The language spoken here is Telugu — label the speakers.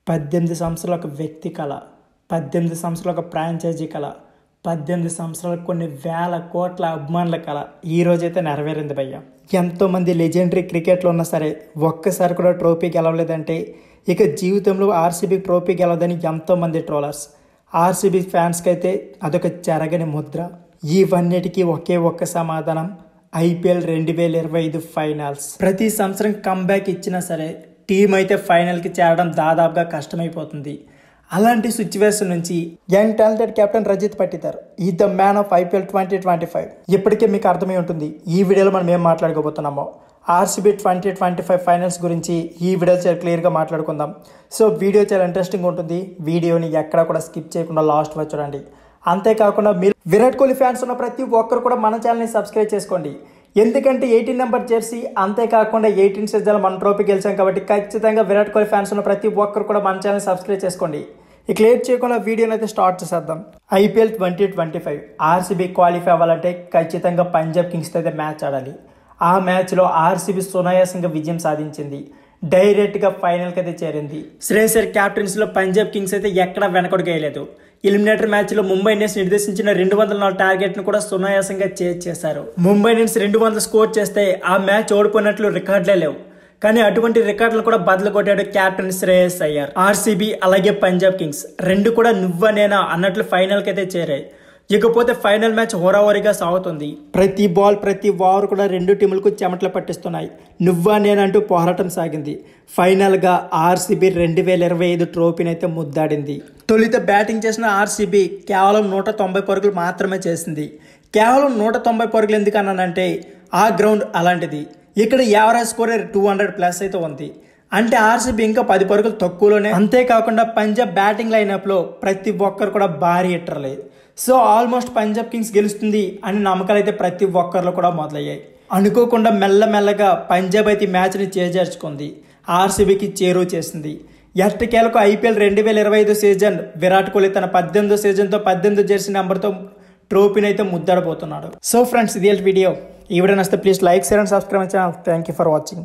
Speaker 1: 18 సంవత్సరాల ఒక వ్యక్తి కళ, 18 సంవత్సరాల ఒక ఫ్రాంచైజీ కళ, 18 సంవత్సరాలకు కొన్ని వేల కోట్ల అభిమానుల కళ ఈ రోజైతే నెరవేరింది భయ్య. ఎంతోమంది లెజెండరీ క్రికెట్లో ఉన్నా సరే ఒక్కసారి కూడా ట్రోఫీ గెలవలేదంటే ఇక జీవితంలో ఆర్సీబీ ట్రోఫీ గెలవదని ఎంతోమంది ట్రోలర్స్. ఆర్సీబీ ఫ్యాన్స్కి అయితే అదొక చెరగని ముద్ర. ఇవన్నిటికీ ఒకే ఒక్క సమాధానం, ఐపీఎల్ 2025 ఫైనల్స్. ప్రతి సంవత్సరం కంబ్యాక్ ఇచ్చినా సరే టీం అయితే ఫైనల్కి చేరడం దాదాపుగా కష్టమైపోతుంది. అలాంటి సిచ్యువేషన్ నుంచి young talented captain Rajith Patidar ఈ ద మ్యాన్ ఆఫ్ ఐపీఎల్ 2025. ఇప్పటికే మీకు అర్థమై ఉంటుంది ఈ వీడియోలో మనం ఏం మాట్లాడుకోబోతున్నామో. ఆర్సీబీ 2025 ఫైనల్స్ గురించి ఈ వీడియో చాలా క్లియర్గా మాట్లాడుకుందాం. సో వీడియో చాలా ఇంట్రెస్టింగ్ ఉంటుంది. వీడియోని ఎక్కడా కూడా స్కిప్ చేయకుండా లాస్ట్ వరకు చూడండి. అంతేకాకుండా మీరు విరాట్ కోహ్లీ ఫ్యాన్స్ ఉన్న ప్రతి ఒక్కరు కూడా మన ఛానల్ని సబ్స్క్రైబ్ చేసుకోండి. ఎందుకంటే 18 నెంబర్ జెర్సీ, అంతేకాకుండా 18 సీజన్లో మన ట్రోఫీ గెలిచాం కాబట్టి ఖచ్చితంగా విరాట్ కోహ్లీ ఫ్యాన్స్ ఉన్న ప్రతి ఒక్కరు కూడా మన ఛానల్ని సబ్స్క్రైబ్ చేసుకోండి. ఇక లేట్ చేయకుండా వీడియోని అయితే స్టార్ట్ చేసేద్దాం. ఐపీఎల్ 2025 ఆర్సీబీ క్వాలిఫై అవ్వాలంటే ఖచ్చితంగా పంజాబ్ కింగ్స్తో అయితే మ్యాచ్ ఆడాలి. ఆ మ్యాచ్లో ఆర్సీబీ సునాయాసంగా విజయం సాధించింది. డైరెక్ట్గా ఫైనల్కి అయితే చేరింది. శ్రేయస్ క్యాప్టెన్సీలో పంజాబ్ కింగ్స్ అయితే ఎక్కడా వెనకడుగు వేయలేదు. ఎలిమినేటర్ మ్యాచ్లో ముంబై ఇండియన్స్ నిర్దేశించిన 204 టార్గెట్ను కూడా సునాయాసంగా చేశారు. ముంబై ఇండియన్స్ 200 స్కోర్ చేస్తే ఆ మ్యాచ్ ఓడిపోయినట్లు రికార్డులే లేవు. కానీ అటువంటి రికార్డులు కూడా బదులు కొట్టాడు కెప్టెన్ శ్రేయస్ అయ్యర్. ఆర్సీబీ అలాగే పంజాబ్ కింగ్స్ రెండు కూడా నువ్వా నేనా అన్నట్లు ఫైనల్కి అయితే చేరాయి. ఇకపోతే ఫైనల్ మ్యాచ్ హోరాహోరీగా సాగుతుంది. ప్రతి బాల్ ప్రతి ఓవర్ కూడా రెండు టీములకు చెమటలు పట్టిస్తున్నాయి. నువ్వా నేనంటూ పోరాటం సాగింది. ఫైనల్గా ఆర్సీబీ 2025 ట్రోఫీని అయితే ముద్దాడింది. తొలిత బ్యాటింగ్ చేసిన ఆర్సీబీ కేవలం 190 పరుగులు మాత్రమే చేసింది. కేవలం 190 పరుగులు ఎందుకు అన్నానంటే ఆ గ్రౌండ్ అలాంటిది. ఇక్కడ యావరేజ్ స్కోర్ 200+ అయితే ఉంది. అంటే ఆర్సీబీ ఇంకా 10 పరుగులు తక్కువలోనే. అంతేకాకుండా పంజాబ్ బ్యాటింగ్ లైనప్లో ప్రతి ఒక్కరు కూడా భారీ హిట్టర్లే. సో ఆల్మోస్ట్ పంజాబ్ కింగ్స్ గెలుస్తుంది అని నమ్మకాలు అయితే ప్రతి ఒక్కరిలో కూడా మొదలయ్యాయి. అనుకోకుండా మెల్లమెల్లగా పంజాబ్ అయితే మ్యాచ్ని చేజార్చుకుంది. ఆర్సీబీకి చేరువ చేసింది. ఎట్టకేలకు ఐపీఎల్ 2025 సీజన్ విరాట్ కోహ్లీ తన 18వ సీజన్తో 18 జెర్సీ నెంబర్తో ట్రోఫీని అయితే ముద్దాడబోతున్నాడు. సో ఫ్రెండ్స్, ఇది వీడియో. ఈ వీడియో నచ్చితే please like, share and subscribe channel. Thank you for watching.